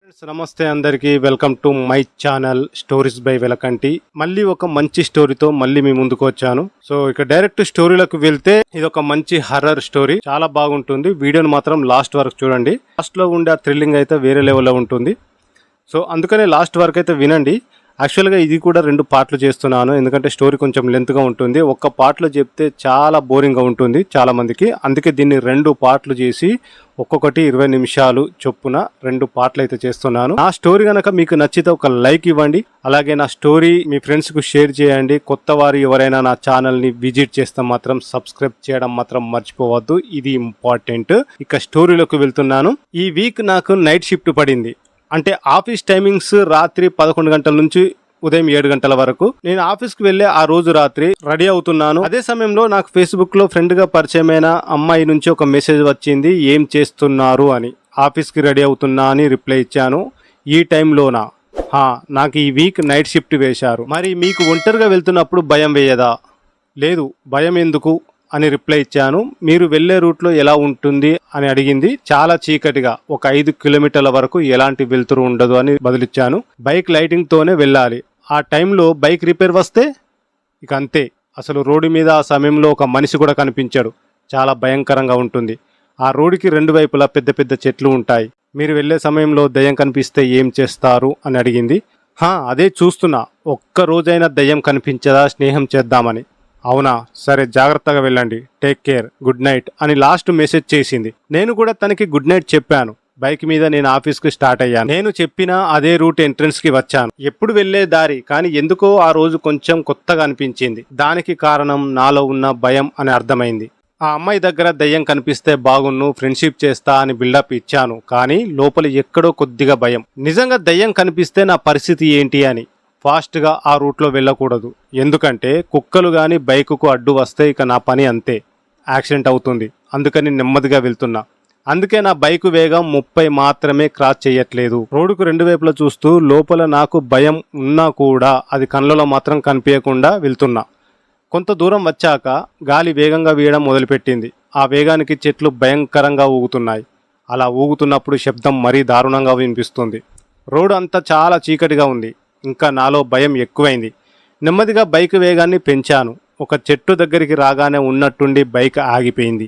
నమస్తే అందరికీ welcome to my channel stories by Velakanti. మళ్ళీ ఒక మంచి స్టోరీతో మళ్ళీ మీ ముందుకు వచ్చాను. సో ఇక డైరెక్ట్ స్టోరీలకు వెళ్తే ఇది ఒక మంచి హర్రర్ స్టోరీ, చాలా బాగుంటుంది. వీడియోని మాత్రం లాస్ట్ వరకు చూడండి. లాస్ట్ లో ఉండే థ్రిల్లింగ్ అయితే వేరే లెవెల్లో ఉంటుంది. సో అందుకనే లాస్ట్ వరకు అయితే వినండి. యాక్చువల్గా ఇది కూడా 2 పార్ట్లు చేస్తున్నాను, ఎందుకంటే స్టోరీ కొంచెం లెంత్గా ఉంటుంది. ఒక్క పార్ట్లో చెప్తే చాలా బోరింగ్గా ఉంటుంది చాలా మందికి. అందుకే దీన్ని 2 పార్ట్లు చేసి ఒక్కొక్కటి 20 నిమిషాలు చొప్పున 2 పార్ట్లు అయితే చేస్తున్నాను. నా స్టోరీ కనుక మీకు నచ్చితే ఒక లైక్ ఇవ్వండి, అలాగే నా స్టోరీ మీ ఫ్రెండ్స్కు షేర్ చేయండి. కొత్త వారు ఎవరైనా నా ఛానల్ని విజిట్ చేస్తే మాత్రం సబ్స్క్రైబ్ చేయడం మాత్రం మర్చిపోవద్దు, ఇది ఇంపార్టెంట్. ఇక స్టోరీలోకి వెళ్తున్నాను. ఈ వీక్ నాకు నైట్ షిఫ్ట్ పడింది. అంటే ఆఫీస్ టైమింగ్స్ రాత్రి 11 గంటల నుంచి ఉదయం 7 గంటల వరకు. నేను ఆఫీస్కి వెళ్ళే ఆ రోజు రాత్రి రెడీ అవుతున్నాను. అదే సమయంలో నాకు ఫేస్బుక్ లో ఫ్రెండ్ గా పరిచయమైన అమ్మాయి నుంచి ఒక మెసేజ్ వచ్చింది, ఏం చేస్తున్నారు అని. ఆఫీస్కి రెడీ అవుతున్నా అని రిప్లై ఇచ్చాను. ఈ టైంలోనా? నాకు ఈ వీక్ నైట్ షిఫ్ట్ వేశారు. మరి మీకు ఒంటరిగా వెళ్తున్నప్పుడు భయం వేయదా? లేదు, భయం ఎందుకు అని రిప్లై ఇచ్చాను. మీరు వెళ్లే రూట్లో ఎలా ఉంటుంది అని అడిగింది. చాలా చీకటిగా, ఒక 5 కిలోమీటర్ల వరకు ఎలాంటి వెలుతురు ఉండదు అని బదులిచ్చాను. బైక్ లైటింగ్ తోనే వెళ్ళాలి. ఆ టైంలో బైక్ రిపేర్ వస్తే ఇక అంతే. అసలు రోడ్డు మీద ఆ సమయంలో ఒక మనిషి కూడా కనిపించాడు. చాలా భయంకరంగా ఉంటుంది. ఆ రోడ్డుకి 2 వైపులా పెద్ద పెద్ద చెట్లు ఉంటాయి. మీరు వెళ్లే సమయంలో దయ్యం కనిపిస్తే ఏం చేస్తారు అని అడిగింది. అదే చూస్తున్నా, ఒక్క రోజైనా దయ్యం కనిపించదా, స్నేహం చేద్దామని. అవునా, సరే జాగ్రత్తగా వెళ్ళండి, టేక్ కేర్, గుడ్ నైట్ అని లాస్ట్ మెసేజ్ చేసింది. నేను కూడా తనకి గుడ్ నైట్ చెప్పాను. బైక్ మీద నేను ఆఫీస్కి స్టార్ట్ అయ్యాను. నేను చెప్పిన అదే రూట్ ఎంట్రన్స్ కి వచ్చాను. ఎప్పుడు వెళ్లే దారి, కానీ ఎందుకో ఆ రోజు కొంచెం కొత్తగా అనిపించింది. దానికి కారణం నాలో ఉన్న భయం అని అర్థమైంది. ఆ అమ్మాయి దగ్గర దయ్యం కనిపిస్తే బాగున్ను, ఫ్రెండ్షిప్ చేస్తా అని బిల్డప్ ఇచ్చాను. కానీ లోపల ఎక్కడో కొద్దిగా భయం. నిజంగా దయ్యం కనిపిస్తే నా పరిస్థితి ఏంటి అని. ఫాస్ట్గా ఆ రూట్లో వెళ్ళకూడదు, ఎందుకంటే కుక్కలు కానీ బైకుకు అడ్డు వస్తే ఇక నా పని అంతే, యాక్సిడెంట్ అవుతుంది. అందుకని నెమ్మదిగా వెళ్తున్నా. అందుకే నా బైకు వేగం 30 మాత్రమే క్రాస్ చేయట్లేదు. రోడ్డుకు 2 వైపులా చూస్తూ లోపల నాకు భయం ఉన్నా కూడా అది కళ్ళలో మాత్రం కనిపించకుండా వెళ్తున్నా. కొంత దూరం వచ్చాక గాలి వేగంగా వీయడం మొదలుపెట్టింది. ఆ వేగానికి చెట్లు భయంకరంగా ఊగుతున్నాయి. అలా ఊగుతున్నప్పుడు శబ్దం మరీ దారుణంగా వినిపిస్తుంది. రోడ్డు అంతా చాలా చీకటిగా ఉంది. ఇంకా నాలో భయం ఎక్కువైంది. నెమ్మదిగా బైక్ వేగాన్ని పెంచాను. ఒక చెట్టు దగ్గరికి రాగానే ఉన్నట్టుండి బైక్ ఆగిపోయింది.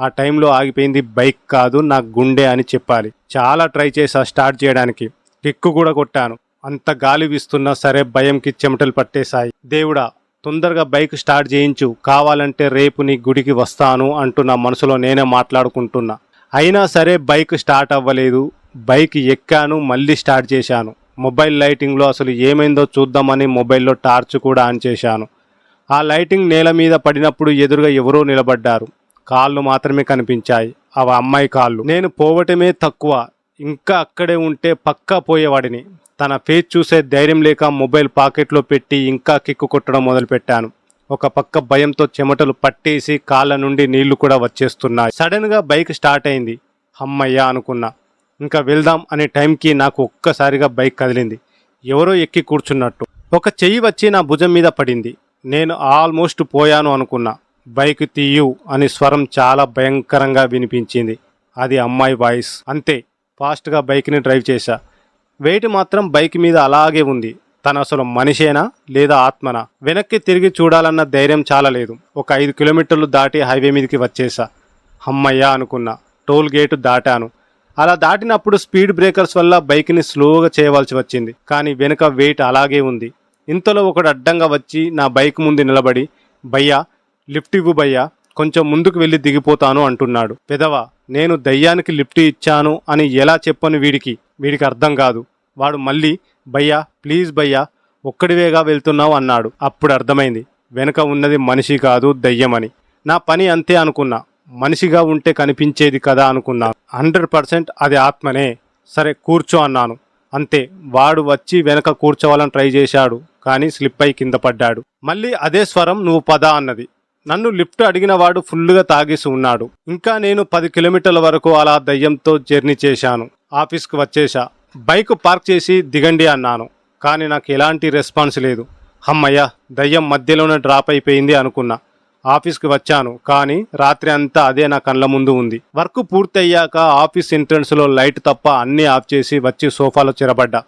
ఆ టైంలో ఆగిపోయింది బైక్ కాదు, నా గుండె అని చెప్పాలి. చాలా ట్రై చేసా స్టార్ట్ చేయడానికి, కిక్కు కూడా కొట్టాను. అంత గాలి వీస్తున్నా సరే భయంకి చెమటలు పట్టేశాయి. దేవుడా, తొందరగా బైక్ స్టార్ట్ చేయించు, కావాలంటే రేపు నీ గుడికి వస్తాను అంటూ నా మనసులో నేనే మాట్లాడుకుంటున్నా. అయినా సరే బైక్ స్టార్ట్ అవ్వలేదు. బైక్ ఎక్కాను, మళ్ళీ స్టార్ట్ చేశాను. మొబైల్ లైటింగ్లో అసలు ఏమైందో చూద్దామని మొబైల్లో టార్చ్ కూడా ఆన్ చేశాను. ఆ లైటింగ్ నేల మీద పడినప్పుడు ఎదురుగా ఎవరో నిలబడ్డారు. కాళ్ళు మాత్రమే కనిపించాయి. అవి అమ్మాయి కాళ్ళు. నేను పోవటమే తక్కువ, ఇంకా అక్కడే ఉంటే పక్కా పోయేవాడిని. తన ఫేస్ చూసే ధైర్యం లేక మొబైల్ పాకెట్లో పెట్టి ఇంకా కిక్కు కొట్టడం మొదలుపెట్టాను. ఒక పక్క భయంతో చెమటలు పట్టేసి కాళ్ళ నుండి నీళ్లు కూడా వచ్చేస్తున్నాయి. సడన్గా బైక్ స్టార్ట్ అయింది. అమ్మయ్యా అనుకున్నా. ఇంకా వెళ్దాం అనే టైంకి నాకు ఒక్కసారిగా బైక్ కదిలింది. ఎవరో ఎక్కి కూర్చున్నట్టు. ఒక చెయ్యి వచ్చి నా భుజం మీద పడింది. నేను ఆల్మోస్ట్ పోయాను అనుకున్నా. బైక్ తీయు అని స్వరం చాలా భయంకరంగా వినిపించింది. అది అమ్మాయి వాయిస్. అంతే, ఫాస్ట్గా బైక్ని డ్రైవ్ చేశా. వెయిట్ మాత్రం బైక్ మీద అలాగే ఉంది. తను అసలు మనిషేనా లేదా ఆత్మనా? వెనక్కి తిరిగి చూడాలన్న ధైర్యం చాలా లేదు. ఒక 5 కిలోమీటర్లు దాటి హైవే మీదకి వచ్చేసా. అమ్మయ్యా అనుకున్నా. టోల్ గేటు దాటాను. అలా దాటినప్పుడు స్పీడ్ బ్రేకర్స్ వల్ల బైక్ని స్లోగా చేయవలసి వచ్చింది. కానీ వెనుక వెయిట్ అలాగే ఉంది. ఇంతలో ఒకడు అడ్డంగా వచ్చి నా బైక్ ముందు నిలబడి, భయ్యా లిఫ్ట్ ఇవ్వు భయ్యా, కొంచెం ముందుకు వెళ్ళి దిగిపోతాను అంటున్నాడు. పెదవా, నేను దయ్యానికి లిఫ్ట్ ఇచ్చాను అని ఎలా చెప్పను వీడికి అర్థం కాదు. వాడు మళ్ళీ భయ్యా ప్లీజ్ భయ్యా, ఒక్కడివేగా వెళ్తున్నావు అన్నాడు. అప్పుడు అర్థమైంది వెనుక ఉన్నది మనిషి కాదు దయ్యమని. నా పని అంతే అనుకున్నా. మనిషిగా ఉంటే కనిపించేది కదా అనుకున్నా. 100% అది ఆత్మనే. సరే కూర్చో అన్నాను. అంతే, వాడు వచ్చి వెనక కూర్చోవాలని ట్రై చేశాడు, కానీ స్లిప్ అయి కింద పడ్డాడు. మళ్ళీ అదే స్వరం, నువ్వు పద అన్నది. నన్ను లిఫ్ట్ అడిగిన వాడు ఫుల్గా తాగేసి ఉన్నాడు. ఇంకా నేను 10 కిలోమీటర్ల వరకు అలా దయ్యంతో జర్నీ చేశాను. ఆఫీస్కి వచ్చేసా. బైక్ పార్క్ చేసి దిగండి అన్నాను, కానీ నాకు ఎలాంటి రెస్పాన్స్ లేదు. అమ్మయ్య, దయ్యం మధ్యలోనే డ్రాప్ అయిపోయింది అనుకున్నా. ఆఫీస్కి వచ్చాను, కానీ రాత్రి అంతా అదే నా కళ్ళ ముందు ఉంది. వర్క్ పూర్తయ్యాక ఆఫీస్ ఎంట్రన్స్లో లైట్ తప్ప అన్నీ ఆఫ్ చేసి వచ్చి సోఫాలో చిరబడ్డా.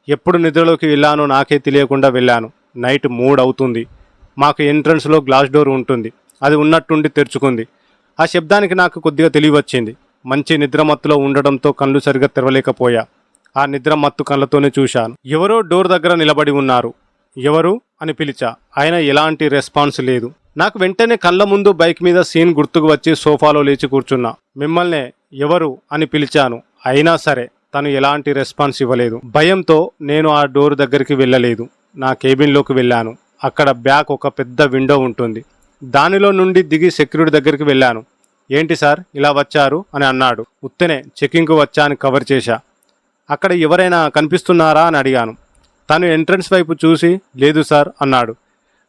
ఎప్పుడు నిద్రలోకి వెళ్ళానో నాకే తెలియకుండా వెళ్ళాను. నైట్ 3 అవుతుంది. మాకు ఎంట్రన్స్లో గ్లాస్ డోర్ ఉంటుంది. అది ఉన్నట్టుండి తెరుచుకుంది. ఆ శబ్దానికి నాకు కొద్దిగా తెలివచ్చింది. మంచి నిద్రమత్తులో ఉండడంతో కళ్ళు సరిగా తెరవలేకపోయా. ఆ నిద్రమత్తు కళ్ళతోనే చూశాను. ఎవరో డోర్ దగ్గర నిలబడి ఉన్నారు. ఎవరు అని పిలిచా. అయినా ఎలాంటి రెస్పాన్స్ లేదు. నాకు వెంటనే కళ్ళ ముందు బైక్ మీద సీన్ గుర్తుకు వచ్చి సోఫాలో లేచి కూర్చున్నా. మిమ్మల్నే ఎవరు అని పిలిచాను. అయినా సరే తను ఎలాంటి రెస్పాన్స్ ఇవ్వలేదు. భయంతో నేను ఆ డోర్ దగ్గరికి వెళ్ళలేదు. నా కేబిన్లోకి వెళ్ళాను. అక్కడ బ్యాక్ ఒక పెద్ద విండో ఉంటుంది. దానిలో నుండి దిగి సెక్యూరిటీ దగ్గరికి వెళ్ళాను. ఏంటి సార్ ఇలా వచ్చారు అని అన్నాడు. ఉత్తనే చెకింగ్కు వచ్చా అని కవర్ చేశా. అక్కడ ఎవరైనా కనిపిస్తున్నారా అని అడిగాను. తను ఎంట్రన్స్ వైపు చూసి లేదు సార్ అన్నాడు.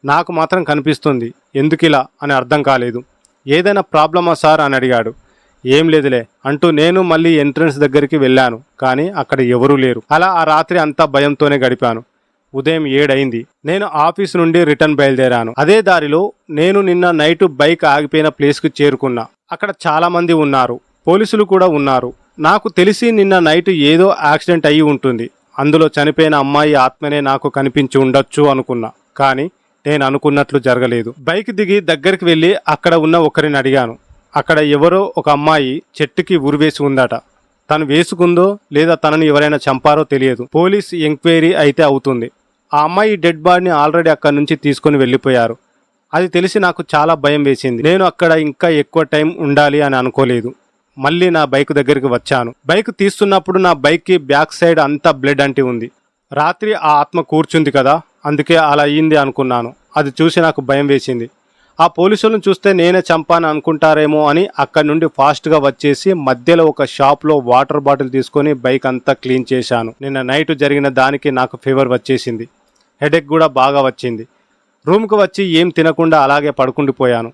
నాకు మాత్రం కనిపిస్తుంది, ఎందుకిలా అని అర్థం కాలేదు. ఏదైనా ప్రాబ్లమా సార్ అని అడిగాడు. ఏం లేదులే అంటూ నేను మళ్ళీ ఎంట్రన్స్ దగ్గరికి వెళ్ళాను. కానీ అక్కడ ఎవరూ లేరు. అలా ఆ రాత్రి అంతా భయంతోనే గడిపాను. ఉదయం 7 అయింది. నేను ఆఫీస్ నుండి రిటర్న్ బయలుదేరాను. అదే దారిలో నేను నిన్న నైట్ బైక్ ఆగిపోయిన ప్లేస్కి చేరుకున్నా. అక్కడ చాలా మంది ఉన్నారు. పోలీసులు కూడా ఉన్నారు. నాకు తెలిసి నిన్న నైట్ ఏదో యాక్సిడెంట్ అయ్యి ఉంటుంది. అందులో చనిపోయిన అమ్మాయి ఆత్మనే నాకు కనిపించి ఉండొచ్చు అనుకున్నా. కానీ నేను అనుకున్నట్లు జరగలేదు. బైక్ దిగి దగ్గరికి వెళ్ళి అక్కడ ఉన్న ఒకరిని అడిగాను. అక్కడ ఎవరో ఒక అమ్మాయి చెట్టుకి ఉరివేసి ఉందట. తను వేసుకుందో లేదా తనని ఎవరైనా చంపారో తెలియదు. పోలీస్ ఎంక్వైరీ అయితే అవుతుంది. ఆ అమ్మాయి డెడ్ బాడీని ఆల్రెడీ అక్కడి నుంచి తీసుకొని వెళ్ళిపోయారు. అది తెలిసి నాకు చాలా భయం వేసింది. నేను అక్కడ ఇంకా ఎక్కువ టైం ఉండాలి అని అనుకోలేదు. మళ్ళీ నా బైక్ దగ్గరికి వచ్చాను. బైక్ తీస్తున్నప్పుడు నా బైక్కి బ్యాక్ సైడ్ అంతా బ్లడ్ అంటి ఉంది. రాత్రి ఆ ఆత్మ కూర్చుంది కదా, అందుకే అలా అయ్యింది అనుకున్నాను. అది చూసి నాకు భయం వేసింది. ఆ పోలీసులను చూస్తే నేనే చంపాను అనుకుంటారేమో అని అక్కడి నుండి ఫాస్ట్గా వచ్చేసి మధ్యలో ఒక షాప్లో వాటర్ బాటిల్ తీసుకొని బైక్ అంతా క్లీన్ చేశాను. నిన్న నైట్ జరిగిన దానికి నాకు ఫీవర్ వచ్చేసింది. హెడేక్ కూడా బాగా వచ్చింది. రూమ్కి వచ్చి ఏం తినకుండా అలాగే పడుకుండిపోయాను.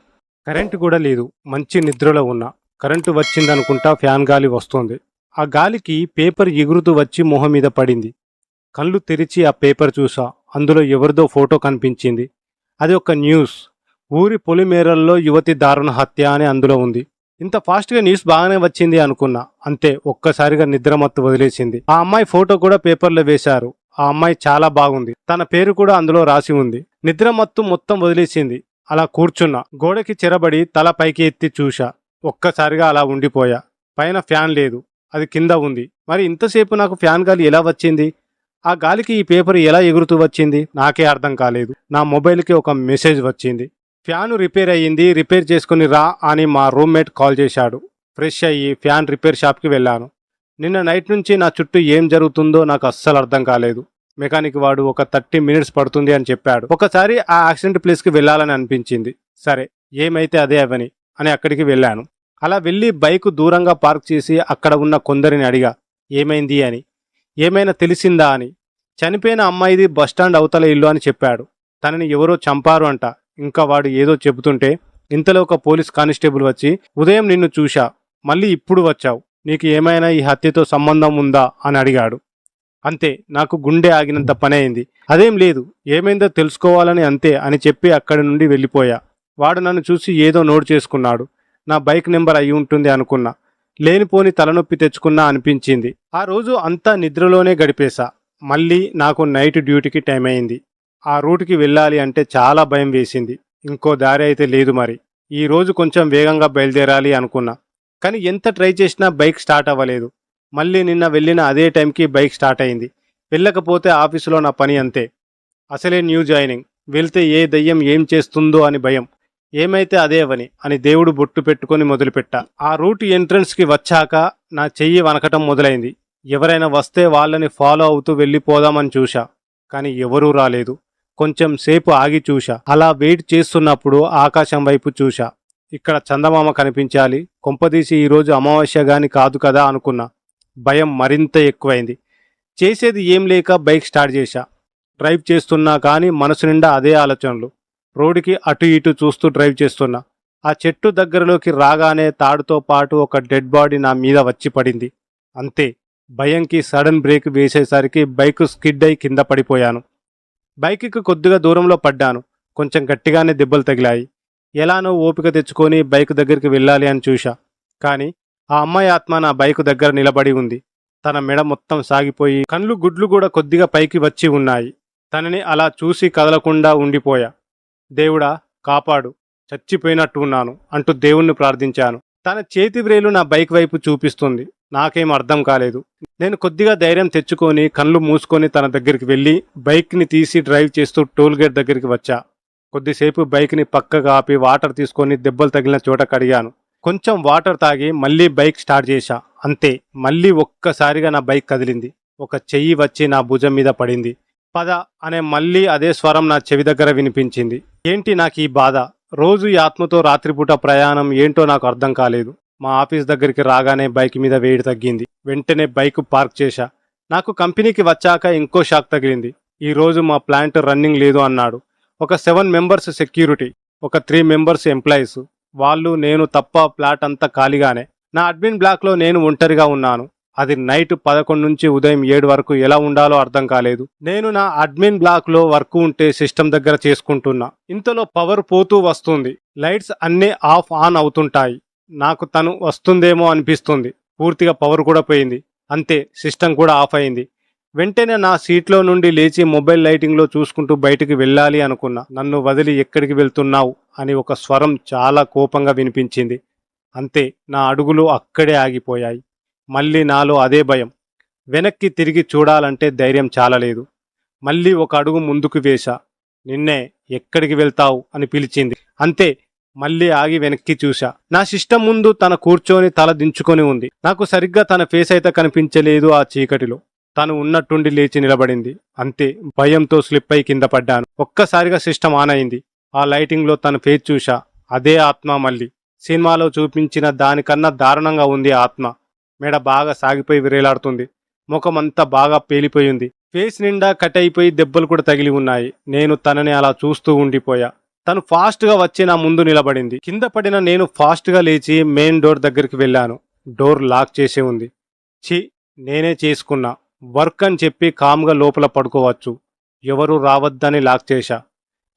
కరెంటు కూడా లేదు. మంచి నిద్రలో ఉన్నా. కరెంటు వచ్చిందనుకుంటా ఫ్యాన్ గాలి వస్తుంది. ఆ గాలికి పేపర్ ఎగురుతూ వచ్చి మొహం మీద పడింది. కళ్ళు తెరిచి ఆ పేపర్ చూసా. అందులో ఎవరిదో ఫోటో కనిపించింది. అది ఒక న్యూస్. ఊరి పొలిమేరల్లో యువతి దారుణ హత్య అని అందులో ఉంది. ఇంత ఫాస్ట్గా న్యూస్ బాగానే వచ్చింది అనుకున్నా. అంతే, ఒక్కసారిగా నిద్రమత్తు వదిలేసింది. ఆ అమ్మాయి ఫోటో కూడా పేపర్లో వేశారు. ఆ అమ్మాయి చాలా బాగుంది. తన పేరు కూడా అందులో రాసి ఉంది. నిద్రమత్తు మొత్తం వదిలేసింది. అలా కూర్చున్నా. గోడకి చెరబడి తల పైకి ఎత్తి చూశా. ఒక్కసారిగా అలా ఉండిపోయా. పైన ఫ్యాన్ లేదు, అది కింద ఉంది. మరి ఇంతసేపు నాకు ఫ్యాన్ గాలి ఎలా వచ్చింది? ఆ గాలికి ఈ పేపర్ ఎలా ఎగురుతూ వచ్చింది? నాకే అర్థం కాలేదు. నా మొబైల్కి ఒక మెసేజ్ వచ్చింది. ఫ్యాను రిపేర్ అయ్యింది, రిపేర్ చేసుకుని రా అని మా రూమ్మేట్ కాల్ చేశాడు. ఫ్రెష్ అయ్యి ఫ్యాన్ రిపేర్ షాప్కి వెళ్ళాను. నిన్న నైట్ నుంచి నా చుట్టూ ఏం జరుగుతుందో నాకు అస్సలు అర్థం కాలేదు. మెకానిక్ వాడు ఒక 30 మినిట్స్ పడుతుంది అని చెప్పాడు. ఒకసారి ఆ యాక్సిడెంట్ ప్లేస్కి వెళ్ళాలని అనిపించింది. సరే ఏమైతే అదే అవని అని అక్కడికి వెళ్ళాను. అలా వెళ్ళి బైక్ దూరంగా పార్క్ చేసి అక్కడ ఉన్న కొందరిని అడిగా ఏమైంది అని, ఏమైనా తెలిసిందా అని. చనిపోయిన అమ్మాయిది బస్టాండ్ అవతల ఇల్లు అని చెప్పాడు. తనని ఎవరో చంపారు అంట. ఇంకా వాడు ఏదో చెబుతుంటే ఇంతలో ఒక పోలీస్ కానిస్టేబుల్ వచ్చి ఉదయం నిన్ను చూశా, మళ్ళీ ఇప్పుడు వచ్చావు, నీకు ఏమైనా ఈ హత్యతో సంబంధం ఉందా అని అడిగాడు. అంతే, నాకు గుండె ఆగినంత పని అయింది. అదేం లేదు, ఏమైందో తెలుసుకోవాలని అంతే అని చెప్పి అక్కడి నుండి వెళ్ళిపోయా. వాడు నన్ను చూసి ఏదో నోట్ చేసుకున్నాడు. నా బైక్ నెంబర్ అయి ఉంటుంది అనుకున్నా. లేనిపోని తలనొప్పి తెచ్చుకున్నా అనిపించింది. ఆ రోజు అంతా నిద్రలోనే గడిపేశా. మళ్ళీ నాకు నైట్ డ్యూటీకి టైం అయింది. ఆ రూట్కి వెళ్ళాలి అంటే చాలా భయం వేసింది. ఇంకో దారి అయితే లేదు. మరి ఈ రోజు కొంచెం వేగంగా బయలుదేరాలి అనుకున్నా. కానీ ఎంత ట్రై చేసినా బైక్ స్టార్ట్ అవ్వలేదు. మళ్ళీ నిన్న వెళ్ళిన అదే టైంకి బైక్ స్టార్ట్ అయింది. వెళ్ళకపోతే ఆఫీసులో నా పని అంతే. అసలే న్యూ జాయినింగ్. వెళ్తే ఏ దయ్యం ఏం చేస్తుందో అని భయం. ఏమైతే అదే అవని అని దేవుడు బొట్టు పెట్టుకొని మొదలుపెట్టా. ఆ రూట్ ఎంట్రన్స్కి వచ్చాక నా చెయ్యి వనకటం మొదలైంది. ఎవరైనా వస్తే వాళ్ళని ఫాలో అవుతూ వెళ్ళిపోదామని చూశా. కానీ ఎవరూ రాలేదు. కొంచెం సేపు ఆగి చూశా. అలా వెయిట్ చేస్తున్నప్పుడు ఆకాశం వైపు చూశా. ఇక్కడ చందమామ కనిపించాలి. కొంపదీసి ఈరోజు అమావాస్య గాని కాదు కదా అనుకున్నా. భయం మరింత ఎక్కువైంది. చేసేది ఏం లేక బైక్ స్టార్ట్ చేశా. డ్రైవ్ చేస్తున్నా కానీ మనసు నిండా అదే ఆలోచనలు. రోడ్డుకి అటు ఇటు చూస్తూ డ్రైవ్ చేస్తున్నా. ఆ చెట్టు దగ్గరలోకి రాగానే తాడుతో పాటు ఒక డెడ్ బాడీ నా మీద వచ్చి పడింది. అంతే, భయంకి సడన్ బ్రేక్ వేసేసరికి బైక్ స్కిడ్ అయి కింద పడిపోయాను. బైక్కి కొద్దిగా దూరంలో పడ్డాను. కొంచెం గట్టిగానే దెబ్బలు తగిలాయి. ఎలానో ఓపిక తెచ్చుకొని బైక్ దగ్గరికి వెళ్ళాలి అని చూశా. కానీ ఆ అమ్మాయి ఆత్మ నా బైక్ దగ్గర నిలబడి ఉంది. తన మెడ మొత్తం సాగిపోయి కళ్ళు గుడ్లు కూడా కొద్దిగా పైకి వచ్చి ఉన్నాయి. తనని అలా చూసి కదలకుండా ఉండిపోయా. దేవుడా కాపాడు, చచ్చిపోయినట్టు ఉన్నాను అంటూ దేవుణ్ణి ప్రార్థించాను. తన చేతి వ్రేలు నా బైక్ వైపు చూపిస్తుంది. నాకేం అర్థం కాలేదు. నేను కొద్దిగా ధైర్యం తెచ్చుకొని కళ్ళు మూసుకొని తన దగ్గరికి వెళ్ళి బైక్ని తీసి డ్రైవ్ చేస్తూ టోల్ గేట్ దగ్గరికి వచ్చా. కొద్దిసేపు బైక్ని పక్కగా ఆపి వాటర్ తీసుకొని దెబ్బలు తగిలిన చోట కడిగాను. కొంచెం వాటర్ తాగి మళ్ళీ బైక్ స్టార్ట్ చేశా. అంతే, మళ్ళీ ఒక్కసారిగా నా బైక్ కదిలింది. ఒక చెయ్యి వచ్చి నా భుజం మీద పడింది. పద అనే మళ్ళీ అదే స్వరం నా చెవి దగ్గర వినిపించింది. ఏంటి నాకు ఈ బాధ? రోజు ఈ ఆత్మతో రాత్రిపూట ప్రయాణం ఏంటో నాకు అర్థం కాలేదు. మా ఆఫీస్ దగ్గరికి రాగానే బైక్ మీద వేడి తగ్గింది. వెంటనే బైక్ పార్క్ చేశా. నాకు కంపెనీకి వచ్చాక ఇంకో షాక్ తగిలింది. ఈరోజు మా ప్లాంట్ రన్నింగ్ లేదు అన్నాడు. ఒక 7 మెంబర్స్ సెక్యూరిటీ, ఒక 3 మెంబర్స్ ఎంప్లాయీస్, వాళ్ళు నేను తప్ప ఫ్లాట్ అంతా ఖాళీగానే. నా అడ్మిన్ బ్లాక్లో నేను ఒంటరిగా ఉన్నాను. అది నైట్ 11 నుంచి ఉదయం 7 వరకు ఎలా ఉండాలో అర్థం కాలేదు. నేను నా అడ్మిన్ బ్లాక్లో వర్క్ ఉంటే సిస్టమ్ దగ్గర చేసుకుంటున్నా. ఇంతలో పవర్ పోతూ వస్తుంది. లైట్స్ అన్నీ ఆఫ్ ఆన్ అవుతుంటాయి. నాకు తను వస్తుందేమో అనిపిస్తుంది. పూర్తిగా పవర్ కూడా పోయింది. అంతే, సిస్టమ్ కూడా ఆఫ్ అయింది. వెంటనే నా సీట్లో నుండి లేచి మొబైల్ లైటింగ్లో చూసుకుంటూ బయటికి వెళ్ళాలి అనుకున్నా. నన్ను వదిలి ఎక్కడికి వెళ్తున్నావు అని ఒక స్వరం చాలా కోపంగా వినిపించింది. అంతే, నా అడుగులు అక్కడే ఆగిపోయాయి. మళ్ళీ నాలో అదే భయం. వెనక్కి తిరిగి చూడాలంటే ధైర్యం చాలలేదు. మళ్ళీ ఒక అడుగు ముందుకు వేశా. నిన్నే, ఎక్కడికి వెళ్తావు అని పిలిచింది. అంతే, మళ్ళీ ఆగి వెనక్కి చూశా. నా సిస్టమ్ ముందు తన కూర్చొని తల దించుకొని ఉంది. నాకు సరిగ్గా తన ఫేస్ అయితే కనిపించలేదు ఆ చీకటిలో. తను ఉన్నట్టుండి లేచి నిలబడింది. అంతే, భయంతో స్లిప్ అయి కింద పడ్డాను. ఒక్కసారిగా సిస్టమ్ ఆన్ అయింది. ఆ లైటింగ్లో తన ఫేస్ చూశా. అదే ఆత్మ మళ్ళీ. సినిమాలో చూపించిన దానికన్నా దారుణంగా ఉంది ఆత్మ. మెడ బాగా సాగిపోయి విరేలాడుతుంది. ముఖమంతా బాగా పేలిపోయింది. ఫేస్ నిండా కట్ అయిపోయి దెబ్బలు కూడా తగిలి ఉన్నాయి. నేను తనని అలా చూస్తూ ఉండిపోయా. తను ఫాస్ట్గా వచ్చి నా ముందు నిలబడింది. కింద పడిన నేను ఫాస్ట్గా లేచి మెయిన్ డోర్ దగ్గరికి వెళ్ళాను. డోర్ లాక్ చేసి ఉంది. ఛీ, నేనే చేసుకున్నా. వర్క్ అని చెప్పి కామ్గా లోపల పడుకోవచ్చు. ఎవరు రావద్దని లాక్ చేశా.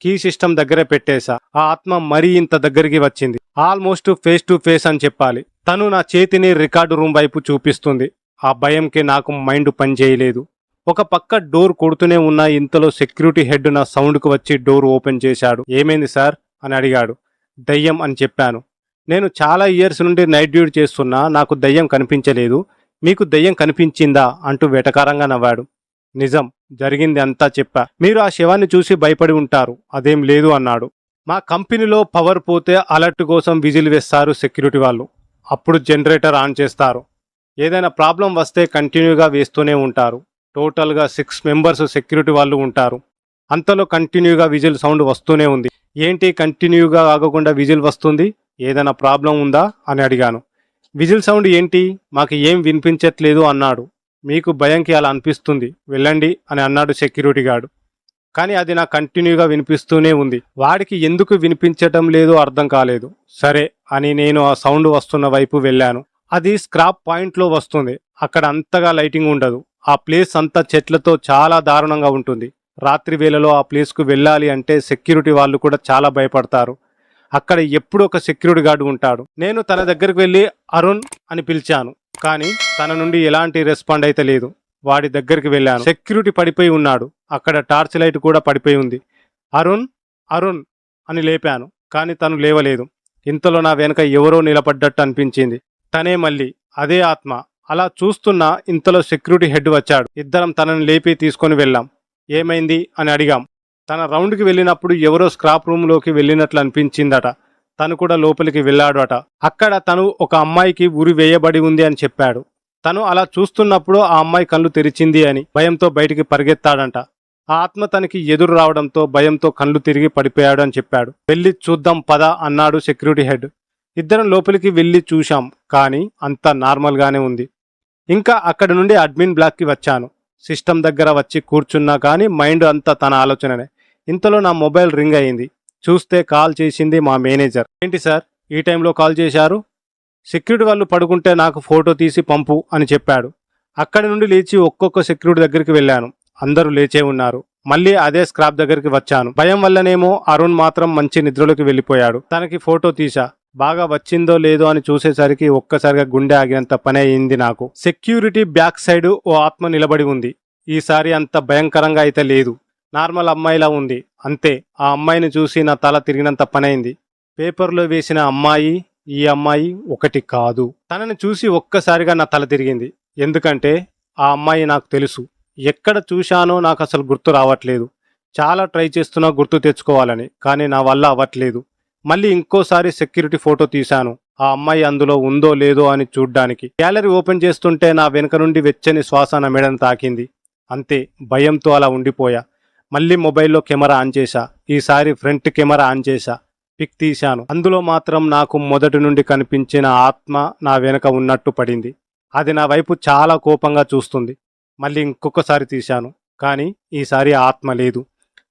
కీ సిస్టమ్ దగ్గరే పెట్టేశా. ఆ ఆత్మ మరీ ఇంత దగ్గరికి వచ్చింది. ఆల్మోస్ట్ ఫేస్ టు ఫేస్ అని చెప్పాలి. తను నా చేతిని రికార్డు రూమ్ వైపు చూపిస్తుంది. ఆ భయంకి నాకు మైండ్ పనిచేయలేదు. ఒక పక్క డోర్ కొడుతూనే ఉన్న ఇంతలో సెక్యూరిటీ హెడ్ నా సౌండ్కు వచ్చి డోర్ ఓపెన్ చేశాడు. ఏమైంది సార్ అని అడిగాడు. దయ్యం అని చెప్పాను. నేను చాలా ఇయర్స్ నుండి నైట్ డ్యూటీ చేస్తున్నా, నాకు దయ్యం కనిపించలేదు. మీకు దయ్యం కనిపించిందా అంటూ వెటకారంగా నవ్వాడు. నిజం, జరిగింది అంతా చెప్పా. మీరు ఆ శవాన్ని చూసి భయపడి ఉంటారు. అదేం లేదు అన్నాడు. మా కంపెనీలో పవర్ పోతే అలర్ట్ కోసం విజిల్ వేస్తారు సెక్యూరిటీ వాళ్ళు. అప్పుడు జనరేటర్ ఆన్ చేస్తారు. ఏదైనా ప్రాబ్లం వస్తే కంటిన్యూగా వేస్తూనే ఉంటారు. టోటల్గా 6 మెంబర్స్ సెక్యూరిటీ వాళ్ళు ఉంటారు. అంతలో కంటిన్యూగా విజిల్ సౌండ్ వస్తూనే ఉంది. ఏంటి కంటిన్యూగా ఆగకుండా విజిల్ వస్తుంది? ఏదైనా ప్రాబ్లం ఉందా అని అడిగాను. విజిల్ సౌండ్ ఏంటి, మాకు ఏం వినిపించట్లేదు అన్నాడు. మీకు భయంకి అలా అనిపిస్తుంది, వెళ్ళండి అని అన్నాడు సెక్యూరిటీ గార్డు. కానీ అది నాకు కంటిన్యూగా వినిపిస్తూనే ఉంది. వాడికి ఎందుకు వినిపించటం లేదో అర్థం కాలేదు. సరే అని నేను ఆ సౌండ్ వస్తున్న వైపు వెళ్ళాను. అది స్క్రాప్ పాయింట్లో వస్తుంది. అక్కడ అంతగా లైటింగ్ ఉండదు. ఆ ప్లేస్ అంతా చెట్లతో చాలా దారుణంగా ఉంటుంది. రాత్రి వేళలో ఆ ప్లేస్కు వెళ్ళాలి అంటే సెక్యూరిటీ వాళ్ళు కూడా చాలా భయపడతారు. అక్కడ ఎప్పుడు ఒక సెక్యూరిటీ గార్డు ఉంటాడు. నేను తన దగ్గరికి వెళ్ళి అరుణ్ అని పిలిచాను. కానీ తన నుండి ఎలాంటి రెస్పాండ్ అయితే లేదు. వాడి దగ్గరికి వెళ్ళాను. సెక్యూరిటీ పడిపోయి ఉన్నాడు. అక్కడ టార్చ్ లైట్ కూడా పడిపోయి ఉంది. అరుణ్ అరుణ్ అని లేపాను. కానీ తను లేవలేదు. ఇంతలో నా వెనక ఎవరో నిలబడ్డట్టు అనిపించింది. తనే మళ్ళీ అదే ఆత్మ. అలా చూస్తున్నా ఇంతలో సెక్యూరిటీ హెడ్ వచ్చాడు. ఇద్దరం తనని లేపి తీసుకొని వెళ్ళాం. ఏమైంది అని అడిగాం. తన రౌండ్కి వెళ్ళినప్పుడు ఎవరో స్క్రాప్ రూమ్లోకి వెళ్ళినట్లు అనిపించిందట. తను కూడా లోపలికి వెళ్ళాడు అట. అక్కడ తను ఒక అమ్మాయికి ఉరి వేయబడి ఉంది అని చెప్పాడు. తను అలా చూస్తున్నప్పుడు ఆ అమ్మాయి కళ్ళు తెరిచింది అని భయంతో బయటికి పరిగెత్తాడంట. ఆ ఆత్మ తనకి ఎదురు రావడంతో భయంతో కళ్ళు తిరిగి పడిపోయాడు అని చెప్పాడు. వెళ్ళి చూద్దాం పద అన్నాడు సెక్యూరిటీ హెడ్. ఇద్దరం లోపలికి వెళ్ళి చూశాం. కానీ అంతా నార్మల్గానే ఉంది. ఇంకా అక్కడి నుండి అడ్మిన్ బ్లాక్కి వచ్చాను. సిస్టమ్ దగ్గర వచ్చి కూర్చున్నా కానీ మైండ్ అంతా తన ఆలోచననే. ఇంతలో నా మొబైల్ రింగ్ అయింది. చూస్తే కాల్ చేసింది మా మేనేజర్. ఏంటి సార్ ఈ టైంలో కాల్ చేశారు? సెక్యూరిటీ వాళ్ళు పడుకుంటే నాకు ఫోటో తీసి పంపు అని చెప్పాడు. అక్కడి నుండి లేచి ఒక్కొక్క సెక్యూరిటీ దగ్గరికి వెళ్ళాను. అందరూ లేచే ఉన్నారు. మళ్ళీ అదే స్క్రాప్ దగ్గరికి వచ్చాను. భయం వల్లనేమో అరుణ్ మాత్రం మంచి నిద్రలోకి వెళ్ళిపోయాడు. తనకి ఫోటో తీసా. బాగా వచ్చిందో లేదో అని చూసేసరికి ఒక్కసారిగా గుండె ఆగినంత పని అయింది నాకు. సెక్యూరిటీ బ్యాక్ సైడ్ ఓ ఆత్మ నిలబడి ఉంది. ఈసారి అంత భయంకరంగా అయితే లేదు, నార్మల్ అమ్మాయిలా ఉంది అంతే. ఆ అమ్మాయిని చూసి నా తల తిరిగినంత పనైంది. పేపర్లో వేసిన అమ్మాయి ఈ అమ్మాయి ఒకటి కాదు. తనని చూసి ఒక్కసారిగా నా తల తిరిగింది. ఎందుకంటే ఆ అమ్మాయి నాకు తెలుసు. ఎక్కడ చూశానో నాకు అసలు గుర్తు రావట్లేదు. చాలా ట్రై చేస్తున్నా గుర్తు తెచ్చుకోవాలని, కానీ నా వల్ల అవ్వట్లేదు. మళ్ళీ ఇంకోసారి సెక్యూరిటీ ఫోటో తీశాను, ఆ అమ్మాయి అందులో ఉందో లేదో అని చూడ్డానికి. గ్యాలరీ ఓపెన్ చేస్తుంటే నా వెనుక నుండి వెచ్చని శ్వాస నా మెడను తాకింది. అంతే, భయంతో అలా ఉండిపోయా. మళ్ళీ మొబైల్లో కెమెరా ఆన్ చేశా. ఈసారి ఫ్రంట్ కెమెరా ఆన్ చేశా. పిక్ తీశాను. అందులో మాత్రం నాకు మొదటి నుండి కనిపించిన ఆత్మ నా వెనుక ఉన్నట్టు పడింది. అది నా వైపు చాలా కోపంగా చూస్తుంది. మళ్ళీ ఇంకొకసారి తీశాను, కానీ ఈసారి ఆత్మ లేదు.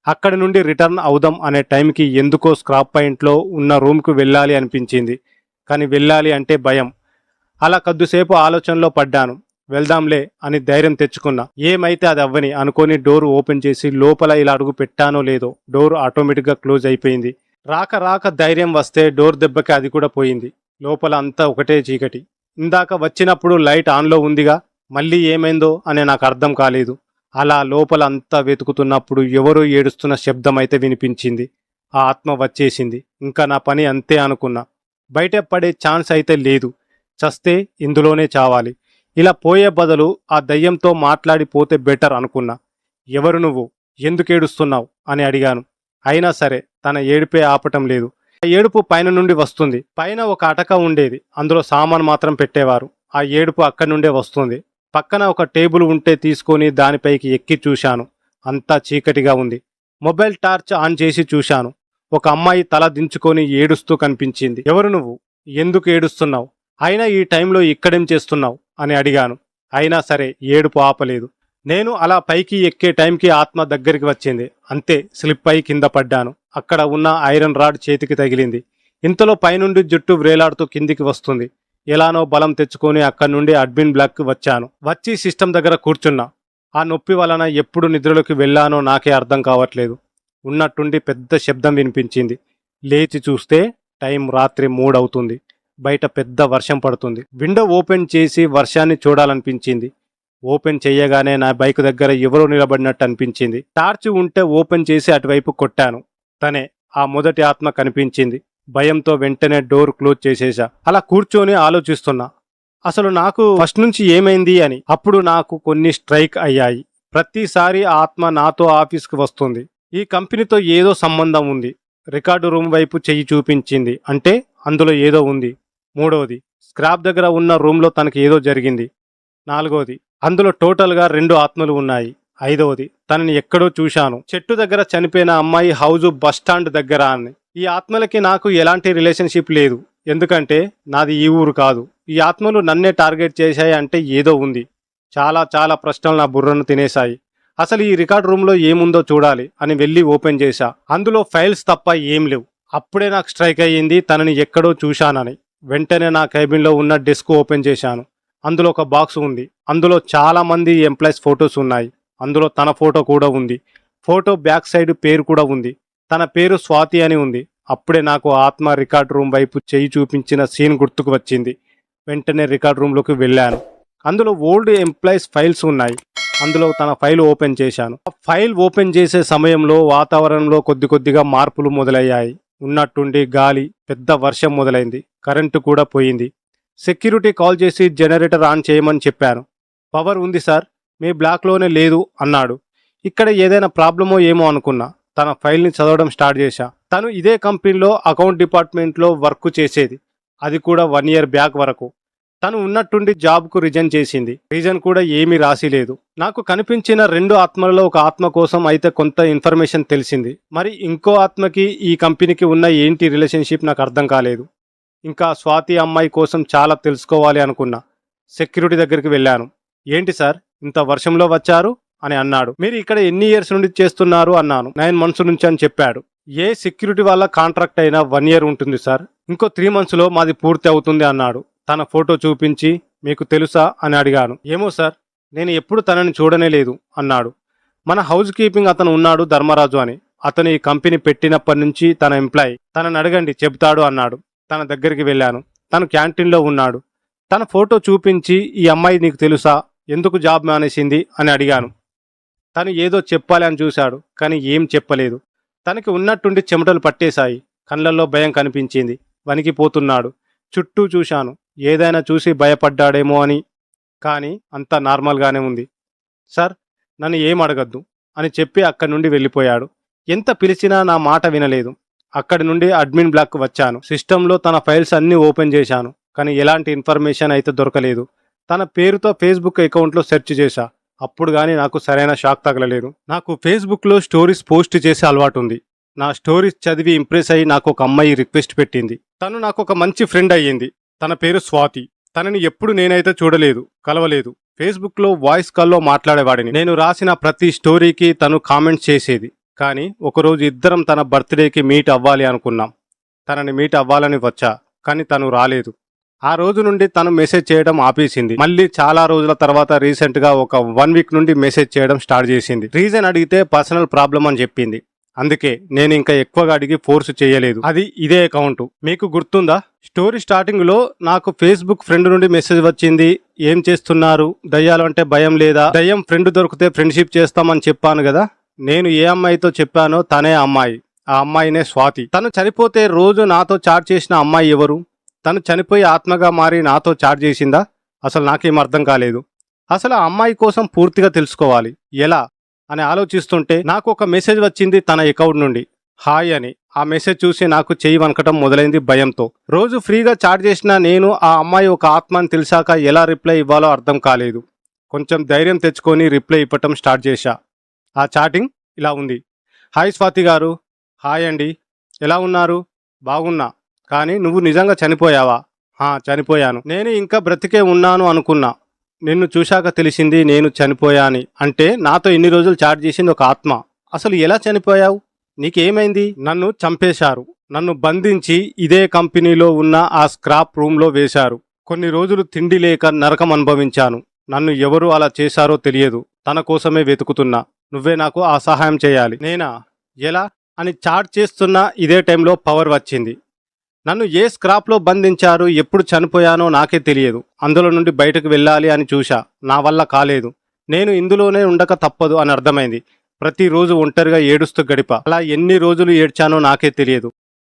అక్కడి నుండి రిటర్న్ అవుదాం అనే టైంకి ఎందుకో స్క్రాప్ పాయింట్లో ఉన్న రూమ్కు వెళ్ళాలి అనిపించింది. కానీ వెళ్ళాలి అంటే భయం. అలా కొద్దిసేపు ఆలోచనలో పడ్డాను. వెళ్దాంలే అని ధైర్యం తెచ్చుకున్నా. ఏమైతే అది అవ్వని అనుకొని డోర్ ఓపెన్ చేసి లోపల ఇలా అడుగు పెట్టానో లేదో డోర్ ఆటోమేటిక్గా క్లోజ్ అయిపోయింది. రాక రాక ధైర్యం వస్తే డోర్ దెబ్బకి అది కూడా పోయింది. లోపల అంతా ఒకటే చీకటి. ఇందాక వచ్చినప్పుడు లైట్ ఆన్లో ఉందిగా, మళ్ళీ ఏమైందో అని నాకు అర్థం కాలేదు. అలా లోపల అంతా వెతుకుతున్నప్పుడు ఎవరో ఏడుస్తున్న శబ్దం అయితే వినిపించింది. ఆ ఆత్మ వచ్చేసింది. ఇంకా నా పని అంతే అనుకున్నా. బయట పడే ఛాన్స్ అయితే లేదు. చస్తే ఇందులోనే చావాలి. ఇలా పోయే బదులు ఆ దయ్యంతో మాట్లాడిపోతే బెటర్ అనుకున్నా. ఎవరు నువ్వు, ఎందుకు ఏడుస్తున్నావు అని అడిగాను. అయినా సరే తన ఏడుపే ఆపటం లేదు. ఆ ఏడుపు పైన నుండి వస్తుంది. పైన ఒక అటక ఉండేది, అందులో సామాను మాత్రం పెట్టేవారు. ఆ ఏడుపు అక్కడి నుండే వస్తుంది. పక్కన ఒక టేబుల్ ఉంటే తీసుకొని దానిపైకి ఎక్కి చూశాను. అంతా చీకటిగా ఉంది. మొబైల్ టార్చ్ ఆన్ చేసి చూశాను. ఒక అమ్మాయి తల దించుకొని ఏడుస్తూ కనిపించింది. ఎవరు నువ్వు, ఎందుకు ఏడుస్తున్నావు, అయినా ఈ టైంలో ఇక్కడేం చేస్తున్నావు అని అడిగాను. అయినా సరే ఏడుపు ఆపలేదు. నేను అలా పైకి ఎక్కే టైంకి ఆత్మ దగ్గరికి వచ్చింది. అంతే, స్లిప్ అయి కింద పడ్డాను. అక్కడ ఉన్న ఐరన్ రాడ్ చేతికి తగిలింది. ఇంతలో పైనుండి జుట్టు వ్రేలాడుతూ కిందికి వస్తుంది. ఎలానో బలం తెచ్చుకొని అక్కడి నుండి అడ్మిన్ బ్లాక్కి వచ్చాను. వచ్చి సిస్టమ్ దగ్గర కూర్చున్నా. ఆ నొప్పి వలన ఎప్పుడు నిద్రలోకి వెళ్ళానో నాకే అర్థం కావట్లేదు. ఉన్నట్టుండి పెద్ద శబ్దం వినిపించింది. లేచి చూస్తే టైం రాత్రి 3 అవుతుంది. బయట పెద్ద వర్షం పడుతుంది. విండో ఓపెన్ చేసి వర్షాన్ని చూడాలనిపించింది. ఓపెన్ చేయగానే నా బైక్ దగ్గర ఎవరో నిలబడినట్టు అనిపించింది. టార్చ్ ఉంటే ఓపెన్ చేసి అటువైపు కొట్టాను. తనే, ఆ మొదటి ఆత్మ కనిపించింది. భయంతో వెంటనే డోర్ క్లోజ్ చేసేసా. అలా కూర్చొని ఆలోచిస్తున్నా, అసలు నాకు ఫస్ట్ నుంచి ఏమైంది అని. అప్పుడు నాకు కొన్ని స్ట్రైక్ అయ్యాయి. ప్రతిసారి ఆత్మ నాతో ఆఫీస్కి వస్తుంది. ఈ కంపెనీతో ఏదో సంబంధం ఉంది. రికార్డు రూమ్ వైపు చెయ్యి చూపించింది అంటే అందులో ఏదో ఉంది. మూడవది, స్క్రాప్ దగ్గర ఉన్న రూమ్లో తనకి ఏదో జరిగింది. నాలుగవది, అందులో టోటల్గా 2 ఆత్మలు ఉన్నాయి. ఐదవది, తనని ఎక్కడో చూశాను. చెట్టు దగ్గర చనిపోయిన అమ్మాయి హౌజు బస్టాండ్ దగ్గర అని. ఈ ఆత్మలకి నాకు ఎలాంటి రిలేషన్షిప్ లేదు. ఎందుకంటే నాది ఈ ఊరు కాదు. ఈ ఆత్మలు నన్నే టార్గెట్ చేశాయి అంటే ఏదో ఉంది. చాలా చాలా ప్రశ్నలు నా బుర్రను తినేశాయి. అసలు ఈ రికార్డ్ రూమ్లో ఏముందో చూడాలి అని వెళ్ళి ఓపెన్ చేశా. అందులో ఫైల్స్ తప్ప ఏం లేవు. అప్పుడే నాకు స్ట్రైక్ అయ్యింది తనని ఎక్కడో చూశానని. వెంటనే నా కేబిన్లో ఉన్న డెస్క్ ఓపెన్ చేశాను. అందులో ఒక బాక్స్ ఉంది. అందులో చాలా మంది ఎంప్లాయీస్ ఫొటోస్ ఉన్నాయి. అందులో తన ఫోటో కూడా ఉంది. ఫోటో బ్యాక్ సైడ్ పేరు కూడా ఉంది. తన పేరు స్వాతి అని ఉంది. అప్పుడే నాకు ఆత్మ రికార్డ్ రూమ్ వైపు చేయి చూపించిన సీన్ గుర్తుకు వచ్చింది. వెంటనే రికార్డ్ రూమ్లోకి వెళ్ళాను. అందులో ఓల్డ్ ఎంప్లాయీస్ ఫైల్స్ ఉన్నాయి. అందులో తన ఫైల్ ఓపెన్ చేశాను. ఆ ఫైల్ ఓపెన్ చేసే సమయంలో వాతావరణంలో కొద్దిగా మార్పులు మొదలయ్యాయి. ఉన్నట్టుండి గాలి, పెద్ద వర్షం మొదలైంది. కరెంటు కూడా పోయింది. సెక్యూరిటీ కాల్ చేసి జనరేటర్ ఆన్ చేయమని చెప్పాను. పవర్ ఉంది సార్, మీ బ్లాక్లోనే లేదు అన్నాడు. ఇక్కడ ఏదైనా ప్రాబ్లమో ఏమో అనుకున్నా. తన ఫైల్ని చదవడం స్టార్ట్ చేశా. తను ఇదే కంపెనీలో అకౌంట్ డిపార్ట్మెంట్లో వర్క్ చేసేది. అది కూడా 1 year బ్యాక్ వరకు. తను ఉన్నట్టుండి జాబ్కు రిజైన్ చేసింది. రీజన్ కూడా ఏమీ రాసి లేదు. నాకు కనిపించిన 2 ఆత్మలలో ఒక ఆత్మ కోసం అయితే కొంత ఇన్ఫర్మేషన్ తెలిసింది. మరి ఇంకో ఆత్మకి ఈ కంపెనీకి ఉన్న ఏంటి రిలేషన్షిప్ నాకు అర్థం కాలేదు. ఇంకా స్వాతి అమ్మాయి కోసం చాలా తెలుసుకోవాలి అనుకున్నా. సెక్యూరిటీ దగ్గరికి వెళ్ళాను. ఏంటి సార్, ఇంత వర్షంలో వచ్చారు అని అన్నాడు. మీరు ఇక్కడ ఎన్ని ఇయర్స్ నుండి చేస్తున్నారు అన్నాను. 9 months నుంచి అని చెప్పాడు. ఏ సెక్యూరిటీ వాళ్ళ కాంట్రాక్ట్ అయినా 1 year ఉంటుంది సార్, ఇంకో 3 monthsలో మాది పూర్తి అవుతుంది అన్నాడు. తన ఫోటో చూపించి మీకు తెలుసా అని అడిగాను. ఏమో సార్, నేను ఎప్పుడు తనని చూడనే లేదు అన్నాడు. మన హౌస్ కీపింగ్ అతను ఉన్నాడు ధర్మరాజు అని. అతను ఈ కంపెనీ పెట్టినప్పటి నుంచి తన ఎంప్లాయీ. తనని అడగండి చెబుతాడు అన్నాడు. తన దగ్గరికి వెళ్ళాను. తను క్యాంటీన్లో ఉన్నాడు. తన ఫోటో చూపించి ఈ అమ్మాయి నీకు తెలుసా, ఎందుకు జాబ్ మానేసింది అని అడిగాను. తను ఏదో చెప్పాలి అని చూశాడు, కానీ ఏం చెప్పలేదు. తనకి ఉన్నట్టుండి చెమటలు పట్టేశాయి. కళ్ళల్లో భయం కనిపించింది. వణికిపోతున్నాడు. చుట్టూ చూశాను, ఏదైనా చూసి భయపడ్డాడేమో అని. కానీ అంతా నార్మల్గానే ఉంది. సార్, నన్ను ఏం అడగద్దు అని చెప్పి అక్కడి నుండి వెళ్ళిపోయాడు. ఎంత పిలిచినా నా మాట వినలేదు. అక్కడి నుండి అడ్మిన్ బ్లాక్ వచ్చాను. సిస్టంలో తన ఫైల్స్ అన్నీ ఓపెన్ చేశాను, కానీ ఎలాంటి ఇన్ఫర్మేషన్ అయితే దొరకలేదు. తన పేరుతో ఫేస్బుక్ అకౌంట్లో సెర్చ్ చేశా. అప్పుడు కానీ నాకు సరైన షాక్ తగలలేదు. నాకు ఫేస్బుక్లో స్టోరీస్ పోస్ట్ చేసే అలవాటు ఉంది. నా స్టోరీస్ చదివి ఇంప్రెస్ అయ్యి నాకు ఒక అమ్మాయి రిక్వెస్ట్ పెట్టింది. తను నాకు ఒక మంచి ఫ్రెండ్ అయ్యింది. తన పేరు స్వాతి. తనని ఎప్పుడు నేనైతే చూడలేదు, కలవలేదు. ఫేస్బుక్లో వాయిస్ కాల్లో మాట్లాడేవాడిని. నేను రాసిన ప్రతి స్టోరీకి తను కామెంట్స్ చేసేది. కానీ ఒకరోజు ఇద్దరం తన బర్త్డేకి మీట్ అవ్వాలి అనుకున్నాం. తనని మీట్ అవ్వాలని వచ్చా, కానీ తను రాలేదు. ఆ రోజు నుండి తను మెసేజ్ చేయడం ఆపేసింది. మళ్ళీ చాలా రోజుల తర్వాత రీసెంట్ గా ఒక 1 వీక్ నుండి మెసేజ్ చేయడం స్టార్ట్ చేసింది. రీజన్ అడిగితే పర్సనల్ ప్రాబ్లం అని చెప్పింది. అందుకే నేను ఇంకా ఎక్కువగా అడిగి ఫోర్స్ చేయలేదు. అది ఇదే అకౌంట్. మీకు గుర్తుందా, స్టోరీ స్టార్టింగ్ లో నాకు ఫేస్బుక్ ఫ్రెండ్ నుండి మెసేజ్ వచ్చింది. ఏం చేస్తున్నారు, దయ్యాలు అంటే భయం లేదా, దయ్యం ఫ్రెండ్ దొరికితే ఫ్రెండ్షిప్ చేస్తామని చెప్పాను కదా. నేను ఏ అమ్మాయితో చెప్పానో తనే అమ్మాయి. ఆ అమ్మాయినే స్వాతి. తను చనిపోతే రోజు నాతో చాట్ చేసిన అమ్మాయి ఎవరు? తను చనిపోయి ఆత్మగా మారి నాతో చాట్ చేసిందా? అసలు నాకేం అర్థం కాలేదు. అసలు ఆ అమ్మాయి కోసం పూర్తిగా తెలుసుకోవాలి. ఎలా అని ఆలోచిస్తుంటే నాకు ఒక మెసేజ్ వచ్చింది తన అకౌంట్ నుండి, హాయ్ అని. ఆ మెసేజ్ చూసి నాకు చెయ్యి వనకటం మొదలైంది భయంతో. రోజు ఫ్రీగా చాట్ చేసిన నేను ఆ అమ్మాయి ఒక ఆత్మ అని తెలిసాక ఎలా రిప్లై ఇవ్వాలో అర్థం కాలేదు. కొంచెం ధైర్యం తెచ్చుకొని రిప్లై ఇవ్వటం స్టార్ట్ చేశా. ఆ చాటింగ్ ఇలా ఉంది. హాయ్ స్వాతి గారు. హాయ్ అండి, ఎలా ఉన్నారు? బాగున్నా. కానీ నువ్వు నిజంగా చనిపోయావా? చనిపోయాను. నేను ఇంకా బ్రతికే ఉన్నాను అనుకున్నా. నిన్ను చూశాక తెలిసింది నేను చనిపోయాని. అంటే నాతో ఇన్ని రోజులు చాట్ చేసింది ఒక ఆత్మ. అసలు ఎలా చనిపోయావు? నీకేమైంది? నన్ను చంపేశారు. నన్ను బంధించి ఇదే కంపెనీలో ఉన్న ఆ స్క్రాప్ రూమ్లో వేశారు. కొన్ని రోజులు తిండి లేక నరకం అనుభవించాను. నన్ను ఎవరు అలా చేశారో తెలియదు. తన కోసమే వెతుకుతున్నా. నువ్వే నాకు ఆ సహాయం చేయాలి. నేనా? ఎలా అని చాట్ చేస్తున్న ఇదే టైంలో పవర్ వచ్చింది. నన్ను ఏ స్క్రాప్లో బంధించారు, ఎప్పుడు చనిపోయానో నాకే తెలియదు. అందులో నుండి బయటకు వెళ్ళాలి అని చూశా. నా వల్ల కాలేదు. నేను ఇందులోనే ఉండక తప్పదు అని అర్థమైంది. ప్రతిరోజు ఒంటరిగా ఏడుస్తూ గడిపా. అలా ఎన్ని రోజులు ఏడ్చానో నాకే తెలియదు.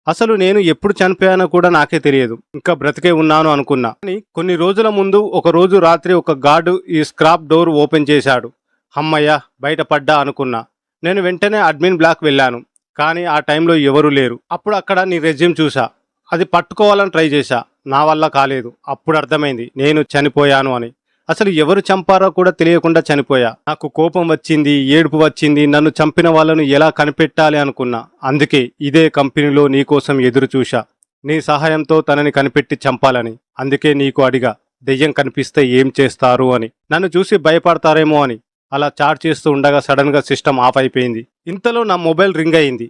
అసలు నేను ఎప్పుడు చనిపోయానో కూడా నాకే తెలియదు. ఇంకా బ్రతికే ఉన్నాను అనుకున్నా. కానీ కొన్ని రోజుల ముందు ఒక రోజు రాత్రి ఒక గార్డు ఈ స్క్రాప్ డోర్ ఓపెన్ చేశాడు. అమ్మయ్య, బయటపడ్డా అనుకున్నా. నేను వెంటనే అడ్మిన్ బ్లాక్ వెళ్ళాను. కానీ ఆ టైంలో ఎవరూ లేరు. అప్పుడు అక్కడ నీ రెజ్యూమ్ చూసా. అది పట్టుకోవాలని ట్రై చేశా. నా వల్ల కాలేదు. అప్పుడు అర్థమైంది నేను చనిపోయాను అని. అసలు ఎవరు చంపారో కూడా తెలియకుండా చనిపోయా. నాకు కోపం వచ్చింది, ఏడుపు వచ్చింది. నన్ను చంపిన వాళ్ళను ఎలా కనిపెట్టాలి అనుకున్నా. అందుకే ఇదే కంపెనీలో నీకోసం ఎదురు చూశా. నీ సహాయంతో తనని కనిపెట్టి చంపాలని. అందుకే నీకు అడిగా, దెయ్యం కనిపిస్తే ఏం చేస్తారు అని. నన్ను చూసి భయపడతారేమో అని. అలా చాట్ చేస్తూ ఉండగా సడన్ గా సిస్టమ్ ఆఫ్ అయిపోయింది. ఇంతలో నా మొబైల్ రింగ్ అయింది.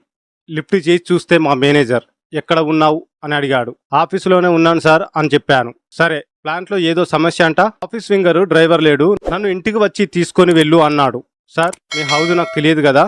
లిఫ్ట్ చేసి చూస్తే మా మేనేజర్. ఎక్కడ ఉన్నావు అని అడిగాడు. ఆఫీసులోనే ఉన్నాను సార్ అని చెప్పాను. సరే, ప్లాంట్లో ఏదో సమస్య అంట. ఆఫీస్ వింగరు డ్రైవర్ లేడు, నన్ను ఇంటికి వచ్చి తీసుకొని వెళ్ళు అన్నాడు. సార్, మీ హౌస్ నాకు తెలియదు కదా.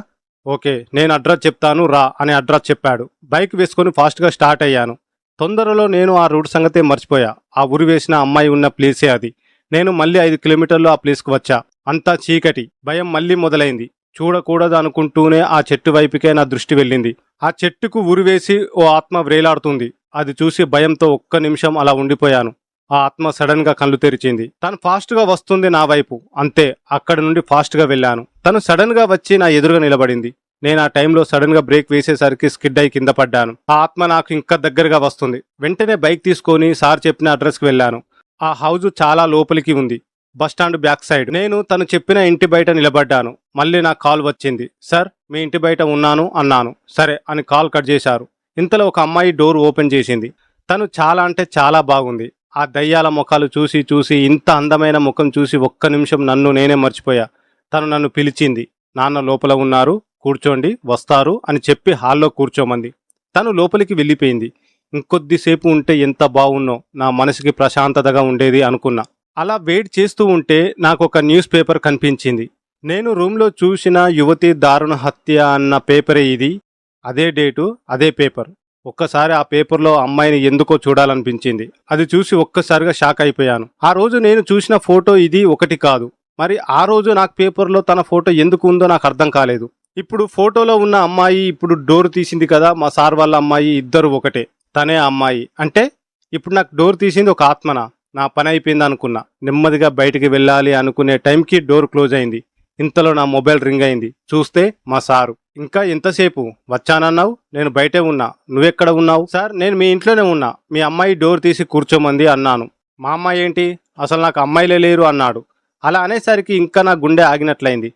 ఓకే, నేను అడ్రస్ చెప్తాను రా అని అడ్రస్ చెప్పాడు. బైక్ వేసుకొని ఫాస్ట్గా స్టార్ట్ అయ్యాను. తొందరలో నేను ఆ రూట్ సంగతే మర్చిపోయా. ఆ ఉరి వేసిన అమ్మాయి ఉన్న ప్లేసే అది. నేను మళ్ళీ 5 కిలోమీటర్లు ఆ ప్లేస్కి వచ్చా. అంతా చీకటి. భయం మళ్ళీ మొదలైంది. చూడకూడదు అనుకుంటూనే ఆ చెట్టు వైపుకే నా దృష్టి వెళ్ళింది. ఆ చెట్టుకు ఉరివేసి ఓ ఆత్మ వ్రేలాడుతుంది. అది చూసి భయంతో ఒక్క నిమిషం అలా ఉండిపోయాను. ఆ ఆత్మ సడన్ గా కళ్ళు తెరిచింది. తను ఫాస్ట్ గా వస్తుంది నా వైపు. అంతే, అక్కడి నుండి ఫాస్ట్ గా వెళ్ళాను. తను సడన్ గా వచ్చి నా ఎదురుగా నిలబడింది. నేను ఆ టైంలో సడన్ గా బ్రేక్ వేసేసరికి స్కిడ్ అయి కింద పడ్డాను. ఆ ఆత్మ నాకు ఇంకా దగ్గరగా వస్తుంది. వెంటనే బైక్ తీసుకొని సార్ చెప్పిన అడ్రస్కి వెళ్ళాను. ఆ హౌజ్ చాలా లోపలికి ఉంది, బస్టాండ్ బ్యాక్ సైడ్. నేను తను చెప్పిన ఇంటి బయట నిలబడ్డాను. మళ్ళీ నాకు కాల్ వచ్చింది. సార్, మీ ఇంటి బయట ఉన్నాను అన్నాను. సరే అని కాల్ కట్ చేశారు. ఇంతలో ఒక అమ్మాయి డోర్ ఓపెన్ చేసింది. తను చాలా అంటే చాలా బాగుంది. ఆ దయ్యాల ముఖాలు చూసి చూసి ఇంత అందమైన ముఖం చూసి ఒక్క నిమిషం నన్ను నేనే మర్చిపోయా. తను నన్ను పిలిచింది. నాన్న లోపల ఉన్నారు, కూర్చోండి, వస్తారు అని చెప్పి హాల్లో కూర్చోమంది. తను లోపలికి వెళ్ళిపోయింది. ఇంకొద్దిసేపు ఉంటే ఎంత బాగున్నో, నా మనసుకి ప్రశాంతతగా ఉండేది అనుకున్నా. అలా వెయిట్ చేస్తూ ఉంటే నాకు ఒక న్యూస్ పేపర్ కనిపించింది. నేను రూమ్లో చూసిన యువతి దారుణ హత్య అన్న పేపరే ఇది. అదే డేటు, అదే పేపర్. ఒక్కసారి ఆ పేపర్లో అమ్మాయిని ఎందుకో చూడాలనిపించింది. అది చూసి ఒక్కసారిగా షాక్ అయిపోయాను. ఆ రోజు నేను చూసిన ఫోటో ఇది ఒకటి కాదు. మరి ఆ రోజు నాకు పేపర్లో తన ఫోటో ఎందుకు ఉందో నాకు అర్థం కాలేదు. ఇప్పుడు ఫోటోలో ఉన్న అమ్మాయి ఇప్పుడు డోర్ తీసింది కదా, మా సార్ వాళ్ళ అమ్మాయి, ఇద్దరు ఒకటే. తనే అమ్మాయి అంటే ఇప్పుడు నాకు డోర్ తీసింది ఒక ఆత్మనా? నా పని అయిపోయింది అనుకున్నా. నెమ్మదిగా బయటికి వెళ్ళాలి అనుకునే టైంకి డోర్ క్లోజ్ అయింది. ఇంతలో నా మొబైల్ రింగ్ అయింది. చూస్తే మా సారు. ఇంకా ఎంతసేపు? వచ్చానన్నావు? నేను బయటే ఉన్నా. నువ్వెక్కడ ఉన్నావు? సార్, నేను మీ ఇంట్లోనే ఉన్నా. మీ అమ్మాయి డోర్ తీసి కూర్చోమంది అన్నాను. మా అమ్మాయి ఏంటి? అసలు నాకు అమ్మాయిలే లేరు అన్నాడు. అలా అనేసరికి ఇంకా నా గుండె ఆగినట్లయింది.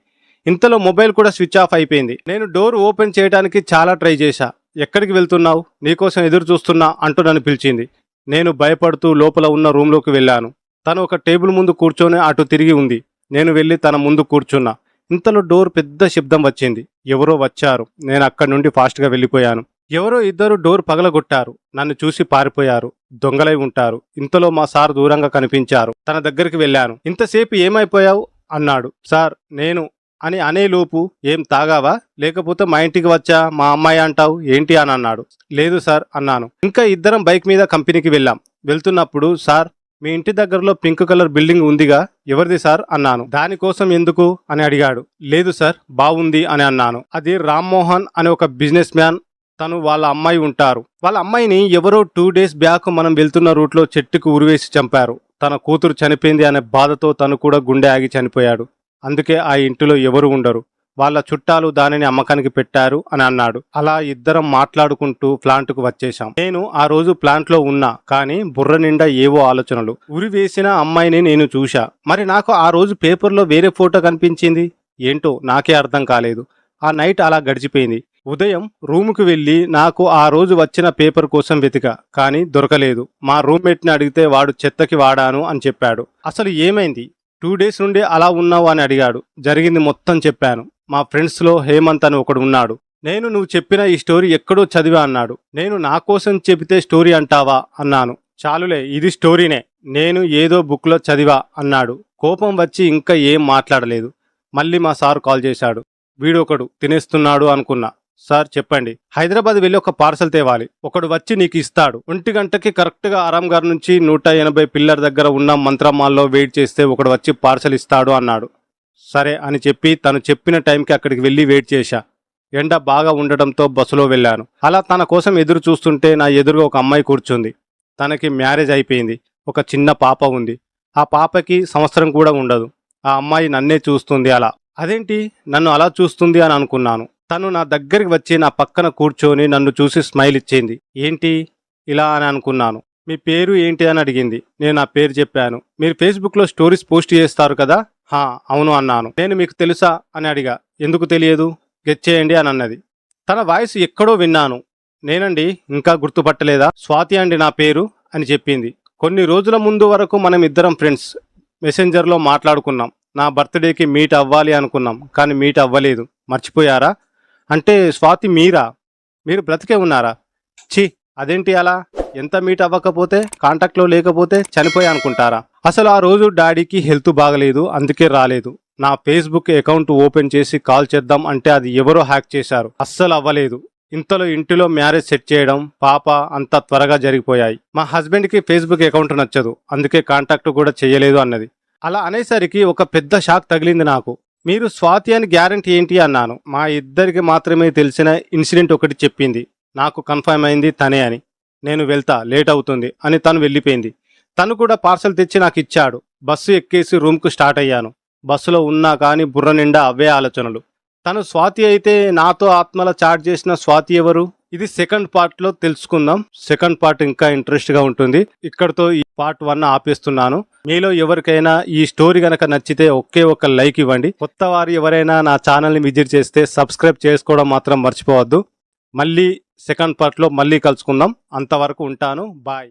ఇంతలో మొబైల్ కూడా స్విచ్ ఆఫ్ అయిపోయింది. నేను డోర్ ఓపెన్ చేయడానికి చాలా ట్రై చేశా. ఎక్కడికి వెళ్తున్నావు? నీకోసం ఎదురు చూస్తున్నా అంటూ నన్ను పిలిచింది. నేను భయపడుతూ లోపల ఉన్న రూమ్లోకి వెళ్ళాను. తను ఒక టేబుల్ ముందు కూర్చొని అటు తిరిగి ఉంది. నేను వెళ్ళి తన ముందు కూర్చున్నా. ఇంతలో డోర్ పెద్ద శబ్దం వచ్చింది. ఎవరో వచ్చారు. నేను అక్కడి నుండి ఫాస్ట్గా వెళ్ళిపోయాను. ఎవరో ఇద్దరు డోర్ పగలగొట్టారు. నన్ను చూసి పారిపోయారు. దొంగలై ఉంటారు. ఇంతలో మా సార్ దూరంగా కనిపించారు. తన దగ్గరికి వెళ్ళాను. ఇంతసేపు ఏమైపోయావు అన్నాడు. సార్, నేను అని అనేలోపు, ఏం తాగావా? లేకపోతే మా ఇంటికి వచ్చా మా అమ్మాయి అంటావు ఏంటి అని అన్నాడు. లేదు సార్ అన్నాను. ఇంకా ఇద్దరం బైక్ మీద కంపెనీకి వెళ్ళాం. వెళ్తున్నప్పుడు, సార్, మీ ఇంటి దగ్గరలో పింక్ కలర్ బిల్డింగ్ ఉందిగా, ఎవరిది సార్ అన్నాను. దానికోసం ఎందుకు అని అడిగాడు. లేదు సార్, బాగుంది అని అన్నాను. అది రామ్మోహన్ అనే ఒక బిజినెస్ మ్యాన్, తను వాళ్ళ అమ్మాయి ఉంటారు. వాళ్ళ అమ్మాయిని ఎవరో 2 days బ్యాక్ మనం వెళ్తున్న రూట్లో చెట్టుకు ఉరివేసి చంపారు. తన కూతురు చనిపోయింది అనే బాధతో తను కూడా గుండె ఆగి చనిపోయాడు. అందుకే ఆ ఇంటిలో ఎవరు ఉండరు. వాళ్ళ చుట్టాలు దానిని అమ్మకానికి పెట్టారు అని అన్నాడు. అలా ఇద్దరం మాట్లాడుకుంటూ ప్లాంట్కు వచ్చేశాం. నేను ఆ రోజు ప్లాంట్లో ఉన్నా, కానీ బుర్ర నిండా ఏవో ఆలోచనలు. ఉరి వేసిన అమ్మాయిని నేను చూశా. మరి నాకు ఆ రోజు పేపర్లో వేరే ఫోటో కనిపించింది. ఏంటో నాకే అర్థం కాలేదు. ఆ నైట్ అలా గడిచిపోయింది. ఉదయం రూముకు వెళ్ళి నాకు ఆ రోజు వచ్చిన పేపర్ కోసం వెతికా, కానీ దొరకలేదు. మా రూమ్మేట్ని అడిగితే వాడు చెత్తకి వాడాను అని చెప్పాడు. అసలు ఏమైంది? 2 days నుండి అలా ఉన్నావు అని అడిగాడు. జరిగింది మొత్తం చెప్పాను. మా ఫ్రెండ్స్లో హేమంత్ అని ఒకడు ఉన్నాడు. నేను నువ్వు చెప్పిన ఈ స్టోరీ ఎక్కడో చదివా అన్నాడు. నేను నా కోసం చెబితే స్టోరీ అంటావా అన్నాను. చాలులే, ఇది స్టోరీనే, నేను ఏదో బుక్లో చదివా అన్నాడు. కోపం వచ్చి ఇంకా ఏం మాట్లాడలేదు. మళ్ళీ మా సార్ కాల్ చేశాడు. వీడొకడు తినేస్తున్నాడు అనుకున్నా. సార్ చెప్పండి. హైదరాబాద్ వెళ్ళి ఒక పార్సల్ తేవాలి. ఒకడు వచ్చి నీకు ఇస్తాడు. 1 గంటకి కరెక్ట్గా ఆరాం గారి నుంచి 180 పిల్లర్ దగ్గర ఉన్న మంత్రమాల్లో వెయిట్ చేస్తే ఒకడు వచ్చి పార్సల్ ఇస్తాడు అన్నాడు. సరే అని చెప్పి తను చెప్పిన టైంకి అక్కడికి వెళ్ళి వెయిట్ చేశా. ఎండ బాగా ఉండటంతో బస్సులో వెళ్ళాను. అలా తన కోసం ఎదురు చూస్తుంటే నా ఎదురుగా ఒక అమ్మాయి కూర్చుంది. తనకి మ్యారేజ్ అయిపోయింది. ఒక చిన్న పాప ఉంది. ఆ పాపకి సంవత్సరం కూడా ఉండదు. ఆ అమ్మాయి నన్నే చూస్తుంది. అలా అదేంటి నన్ను అలా చూస్తుంది అని అనుకున్నాను. తను నా దగ్గరికి వచ్చి నా పక్కన కూర్చొని నన్ను చూసి స్మైల్ ఇచ్చింది. ఏంటి ఇలా అని అనుకున్నాను. మీ పేరు ఏంటి అని అడిగింది. నేను నా పేరు చెప్పాను. మీరు ఫేస్బుక్లో స్టోరీస్ పోస్ట్ చేస్తారు కదా? హా, అవును అన్నాను. నేను మీకు తెలుసా అని అడిగా. ఎందుకు తెలియదు, గెస్ చేయండి అని అన్నది. తన వాయిస్ ఎక్కడో విన్నాను. నేనండి, ఇంకా గుర్తుపట్టలేదా? స్వాతి అండి నా పేరు అని చెప్పింది. కొన్ని రోజుల ముందు వరకు మనం ఇద్దరం ఫ్రెండ్స్. మెసెంజర్లో మాట్లాడుకున్నాం. నా బర్త్డేకి మీట్ అవ్వాలి అనుకున్నాం, కానీ మీట్ అవ్వలేదు. మర్చిపోయారా? అంటే స్వాతి మీరా? మీరు బ్రతికే ఉన్నారా? ఛీ, అదేంటి అలా? ఎంత మీట్ అవ్వకపోతే, కాంటాక్ట్లో లేకపోతే చనిపోయా అనుకుంటారా? అసలు ఆ రోజు డాడీకి హెల్త్ బాగలేదు, అందుకే రాలేదు. నా ఫేస్బుక్ అకౌంట్ ఓపెన్ చేసి కాల్ చేద్దాం అంటే అది ఎవరో హ్యాక్ చేశారు. అస్సలు అవ్వలేదు. ఇంతలో ఇంటిలో మ్యారేజ్ సెట్ చేయడం, పాప అంతా త్వరగా జరిగిపోయాయి. మా హస్బెండ్కి ఫేస్బుక్ అకౌంట్ నచ్చదు, అందుకే కాంటాక్ట్ కూడా చేయలేదు అన్నది. అలా అనేసరికి ఒక పెద్ద షాక్ తగిలింది నాకు. మీరు స్వాతి అని గ్యారంటీ ఏంటి అన్నాను. మా ఇద్దరికి మాత్రమే తెలిసిన ఇన్సిడెంట్ ఒకటి చెప్పింది. నాకు కన్ఫర్మ్ అయింది తనే అని. నేను వెళ్తా, లేట్ అవుతుంది అని తను వెళ్ళిపోయింది. తను కూడా పార్సల్ తెచ్చి నాకు ఇచ్చాడు. బస్సు ఎక్కేసి రూమ్కు స్టార్ట్ అయ్యాను. బస్సులో ఉన్నా కానీ బుర్ర నిండా అవే ఆలోచనలు. తను స్వాతి అయితే నాతో ఆత్మల చాట్ చేసిన స్వాతి ఎవరు? ఇది సెకండ్ పార్ట్లో తెలుసుకుందాం. సెకండ్ పార్ట్ ఇంకా ఇంట్రెస్ట్గా ఉంటుంది. ఇక్కడతో ఈ పార్ట్ 1 ఆపేస్తున్నాను. మీలో ఎవరికైనా ఈ స్టోరీ గనక నచ్చితే ఒకే ఒక లైక్ ఇవ్వండి. కొత్త వారు ఎవరైనా నా ఛానల్ని విజిట్ చేస్తే సబ్స్క్రైబ్ చేసుకోవడం మాత్రం మర్చిపోవద్దు. మళ్ళీ సెకండ్ పార్ట్లో మళ్ళీ కలుసుకుందాం. అంతవరకు ఉంటాను. బాయ్.